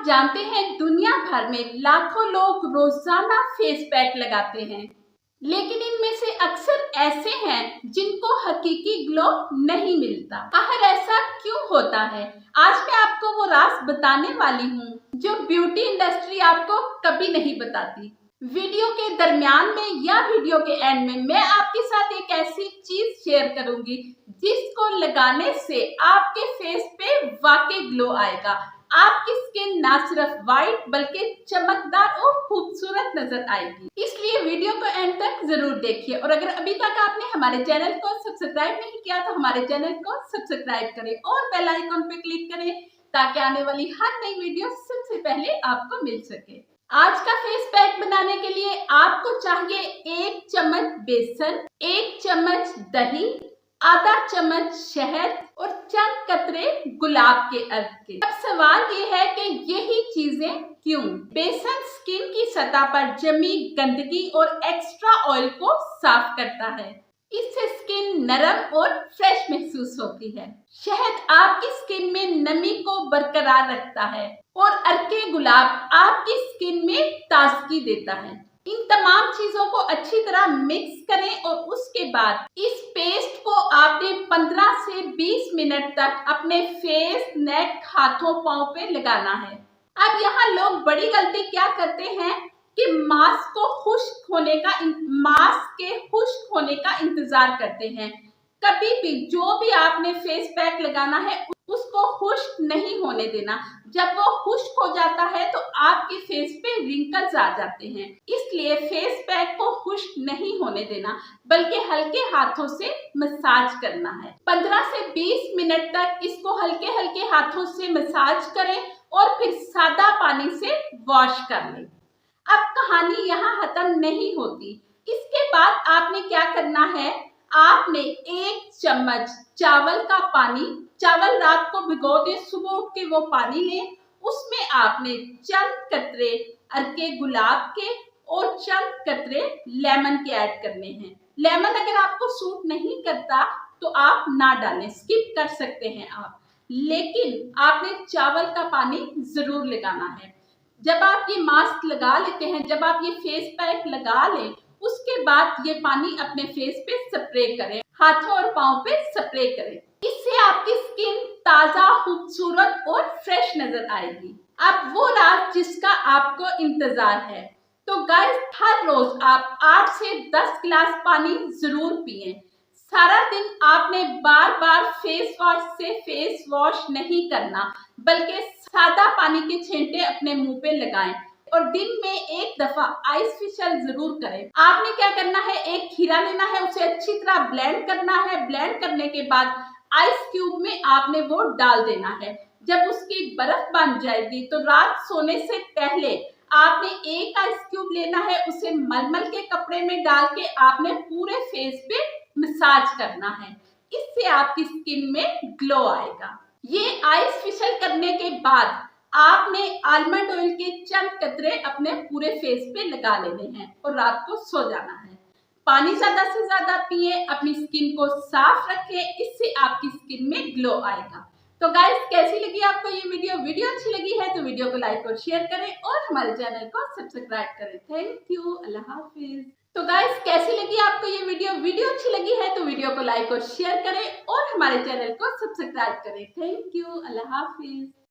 जानते हैं दुनिया भर में लाखों लोग रोजाना फेस पैक लगाते हैं, लेकिन इनमें से अक्सर ऐसे हैं जिनको हकीकी ग्लो नहीं मिलता। आखिर ऐसा क्यों होता है? आज मैं आपको वो राज बताने वाली हूँ जो ब्यूटी इंडस्ट्री आपको कभी नहीं बताती। वीडियो के दरमियान में या वीडियो के एंड में मैं आपके साथ एक ऐसी चीज शेयर करूंगी जिसको लगाने से आपके फेस पे वाकई ग्लो आएगा। आपकी स्किन ना सिर्फ वाइट बल्कि चमकदार और खूबसूरत नजर आएगी। इसलिए वीडियो को एंड तक जरूर देखिए और अगर अभी तक आपने हमारे चैनल को सब्सक्राइब नहीं किया तो हमारे चैनल को सब्सक्राइब करें और बेल आइकन पे क्लिक करें ताकि आने वाली हर नई वीडियो सबसे पहले आपको मिल सके। आज का फेस पैक बनाने के लिए आपको चाहिए 1 चम्मच बेसन, 1 चम्मच दही, आधा चम्मच शहद और चंद कतरे गुलाब के अर्क के। अब सवाल ये है कि यही चीजें क्यों? बेसन स्किन की सतह पर जमी गंदगी और एक्स्ट्रा ऑयल को साफ करता है। इससे स्किन नरम और फ्रेश महसूस होती है। शहद आपकी स्किन में नमी को बरकरार रखता है और अर्के गुलाब आपकी स्किन में ताजगी देता है। इन तमाम चीजों को अच्छी तरह मिक्स करें और उसके बाद इस पेस्ट को आपने 15 से 20 मिनट तक अपने फेस, नेक, हाथों, पांव पे लगाना है। अब यहाँ लोग बड़ी गलती क्या करते हैं कि मास्क के खुश्क होने का इंतजार करते हैं। कभी भी जो भी आपने फेस पैक लगाना है उसको खुश्क नहीं होने देना। जब वो खुश्क हो जाता है तो आपके फेस पे रिंकल्स आ जाते हैं। इसलिए फेस पैक को खुश्क नहीं होने देना बल्कि हल्के हाथों से मसाज करना है। 15 से 20 मिनट तक इसको हल्के हल्के हाथों से मसाज करें और फिर सादा पानी से वॉश कर लें। अब कहानी यहाँ खत्म नहीं होती। इसके बाद आपने क्या करना है, आपने 1 चम्मच चावल रात को भिगो दें, सुबह उठ के वो पानी लें। उसमें आपने चंद कतरे अर्के गुलाब के और चंद कतरे लेमन के ऐड करने हैं। लेमन अगर आपको सूट नहीं करता तो आप ना डालें, स्किप कर सकते हैं आप, लेकिन आपने चावल का पानी जरूर लगाना है। जब आप ये मास्क लगा लेते हैं, जब आप ये फेस पैक लगा लें, उसके बाद ये पानी अपने फेस पे स्प्रे करें, हाथों और पांव पे स्प्रे करें। इससे आपकी स्किन ताजा, खूबसूरत और फ्रेश नजर आएगी। अब वो रात जिसका आपको इंतजार है। तो गाइस, हर रोज आप 8 से 10 गिलास पानी जरूर पिएं। सारा दिन आपने बार बार फेस वॉश से फेस वॉश नहीं करना बल्कि सादा पानी के छींटे अपने मुंह पे लगाएं और दिन में एक दफा आइस फेशियल जरूर करें। आपने क्या करना है, एक खीरा लेना है, उसे अच्छी तरह ब्लेंड करना है। ब्लेंड करने के बाद आइस क्यूब में आपने वो डाल देना है। जब उसकी बर्फ बन जाएगी तो रात सोने से पहले आपने एक आइस क्यूब लेना है, उसे मलमल के कपड़े में डाल के आपने पूरे फेस पे मसाज करना है। इससे आपकी स्किन में ग्लो आएगा। ये आइस फेशियल करने के बाद आपने आलमंड ऑयल के चंद कतरे अपने पूरे फेस पे लगा लेने हैं और रात को सो जाना है। पानी ज्यादा से ज्यादा पिए, अपनी स्किन को साफ रखें, इससे आपकी स्किन में ग्लो आएगा। तो गाइस, कैसी लगी आपको ये वीडियो अच्छी लगी है तो वीडियो को लाइक और शेयर करें और हमारे चैनल को सब्सक्राइब करें। थैंक यू, अल्लाह हाफिज। तो गाइस, कैसी लगी आपको ये वीडियो अच्छी लगी है तो वीडियो को लाइक और शेयर करें और हमारे चैनल को सब्सक्राइब करें। Thank you, Allah Hafiz.